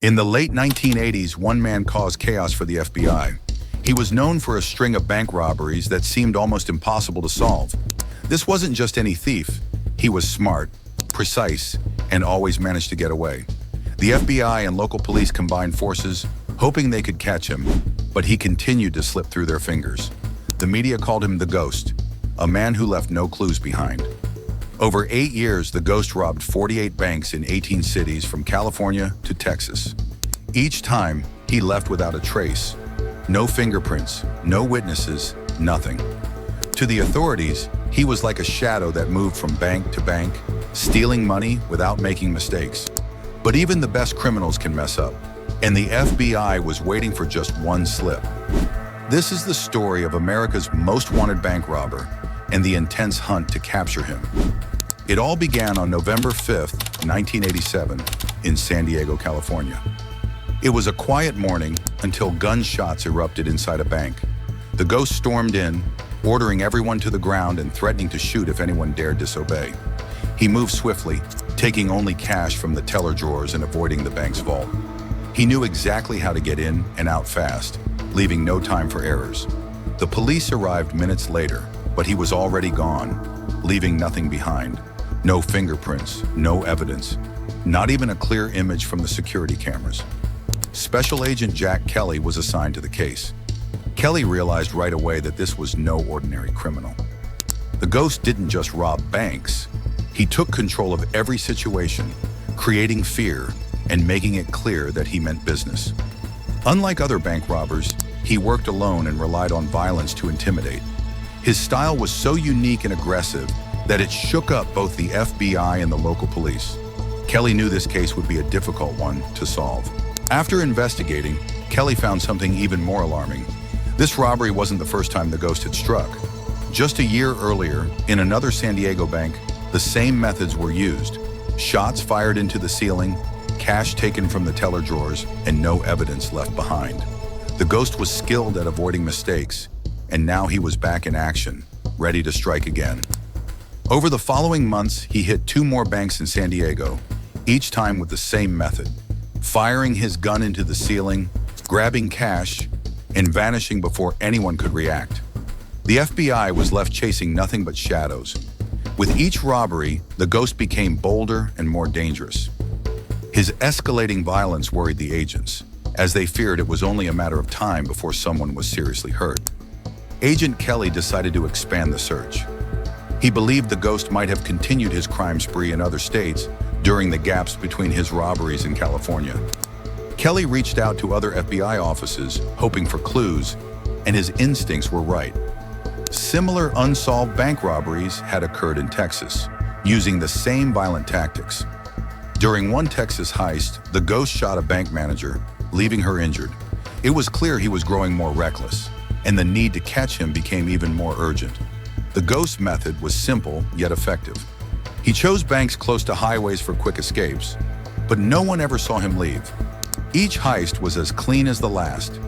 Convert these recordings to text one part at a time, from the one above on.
In the late 1980s, one man caused chaos for the FBI. He was known for a string of bank robberies that seemed almost impossible to solve. This wasn't just any thief. He was smart, precise, and always managed to get away. The FBI and local police combined forces, hoping they could catch him, but he continued to slip through their fingers. The media called him the Ghost, a man who left no clues behind. Over 8 years, the Ghost robbed 48 banks in 18 cities from California to Texas. Each time, he left without a trace. No fingerprints, no witnesses, nothing. To the authorities, he was like a shadow that moved from bank to bank, stealing money without making mistakes. But even the best criminals can mess up, and the FBI was waiting for just one slip. This is the story of America's most wanted bank robber and the intense hunt to capture him. It all began on November 5th, 1987, in San Diego, California. It was a quiet morning until gunshots erupted inside a bank. The Ghost stormed in, ordering everyone to the ground and threatening to shoot if anyone dared disobey. He moved swiftly, taking only cash from the teller drawers and avoiding the bank's vault. He knew exactly how to get in and out fast, leaving no time for errors. The police arrived minutes later, but he was already gone, leaving nothing behind. No fingerprints, no evidence, not even a clear image from the security cameras. Special Agent Jack Kelly was assigned to the case. Kelly realized right away that this was no ordinary criminal. The Ghost didn't just rob banks. He took control of every situation, creating fear and making it clear that he meant business. Unlike other bank robbers, he worked alone and relied on violence to intimidate. His style was so unique and aggressive that it shook up both the FBI and the local police. Kelly knew this case would be a difficult one to solve. After investigating, Kelly found something even more alarming. This robbery wasn't the first time the Ghost had struck. Just a year earlier, in another San Diego bank, the same methods were used. Shots fired into the ceiling, cash taken from the teller drawers, and no evidence left behind. The Ghost was skilled at avoiding mistakes, and now he was back in action, ready to strike again. Over the following months, he hit 2 more banks in San Diego, each time with the same method, firing his gun into the ceiling, grabbing cash, and vanishing before anyone could react. The FBI was left chasing nothing but shadows. With each robbery, the Ghost became bolder and more dangerous. His escalating violence worried the agents, as they feared it was only a matter of time before someone was seriously hurt. Agent Kelly decided to expand the search. He believed the Ghost might have continued his crime spree in other states during the gaps between his robberies in California. Kelly reached out to other FBI offices, hoping for clues, and his instincts were right. Similar unsolved bank robberies had occurred in Texas, using the same violent tactics. During one Texas heist, the Ghost shot a bank manager, leaving her injured. It was clear he was growing more reckless, and the need to catch him became even more urgent. The Ghost method was simple yet effective. He chose banks close to highways for quick escapes, but no one ever saw him leave. Each heist was as clean as the last.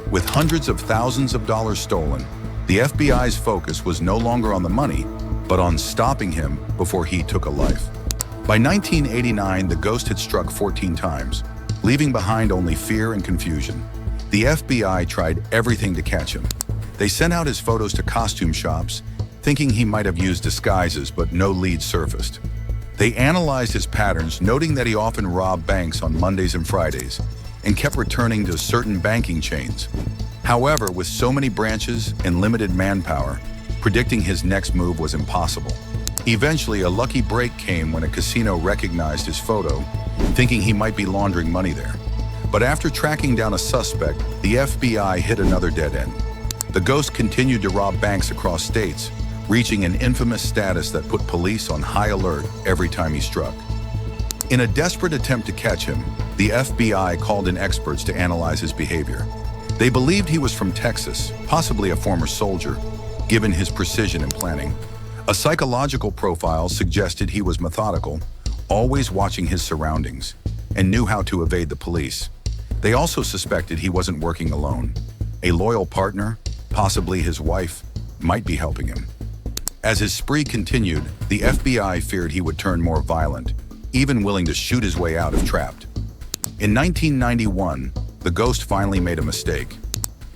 With hundreds of thousands of dollars stolen, the FBI's focus was no longer on the money, but on stopping him before he took a life. By 1989, the Ghost had struck 14 times, leaving behind only fear and confusion. The FBI tried everything to catch him. They sent out his photos to costume shops, thinking he might have used disguises, but no leads surfaced. They analyzed his patterns, noting that he often robbed banks on Mondays and Fridays, and kept returning to certain banking chains. However, with so many branches and limited manpower, predicting his next move was impossible. Eventually, a lucky break came when a casino recognized his photo, thinking he might be laundering money there. But after tracking down a suspect, the FBI hit another dead end. The Ghost continued to rob banks across states, reaching an infamous status that put police on high alert every time he struck. In a desperate attempt to catch him, the FBI called in experts to analyze his behavior. They believed he was from Texas, possibly a former soldier, given his precision and planning. A psychological profile suggested he was methodical, always watching his surroundings, and knew how to evade the police. They also suspected he wasn't working alone. A loyal partner, possibly his wife, might be helping him. As his spree continued, the FBI feared he would turn more violent, even willing to shoot his way out if trapped. In 1991, the ghost finally made a mistake.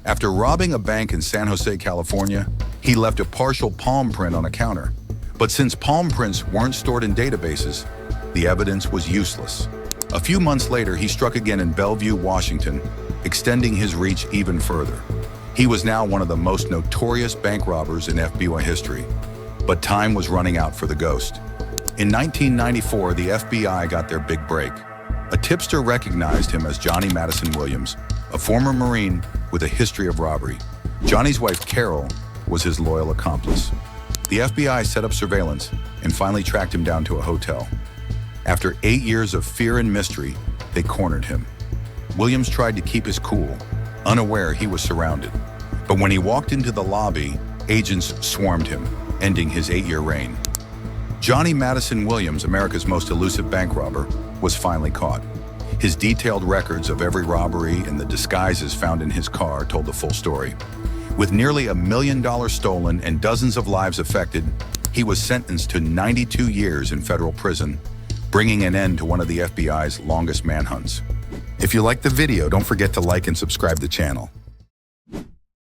After robbing a bank in San Jose, California, he left a partial palm print on a counter. But since palm prints weren't stored in databases, the evidence was useless. A few months later, he struck again in Bellevue, Washington, extending his reach even further. He was now one of the most notorious bank robbers in FBI history. But time was running out for the ghost. In 1994, the FBI got their big break. A tipster recognized him as Johnny Madison Williams, a former Marine with a history of robbery. Johnny's wife, Carol, was his loyal accomplice. The FBI set up surveillance and finally tracked him down to a hotel. After 8 years of fear and mystery, they cornered him. Williams tried to keep his cool, unaware he was surrounded. But when he walked into the lobby, agents swarmed him, ending his 8-year reign. Johnny Madison Williams, America's most elusive bank robber, was finally caught. His detailed records of every robbery and the disguises found in his car told the full story. With nearly $1 million stolen and dozens of lives affected, he was sentenced to 92 years in federal prison, bringing an end to one of the FBI's longest manhunts. If you liked the video, don't forget to like and subscribe to the channel.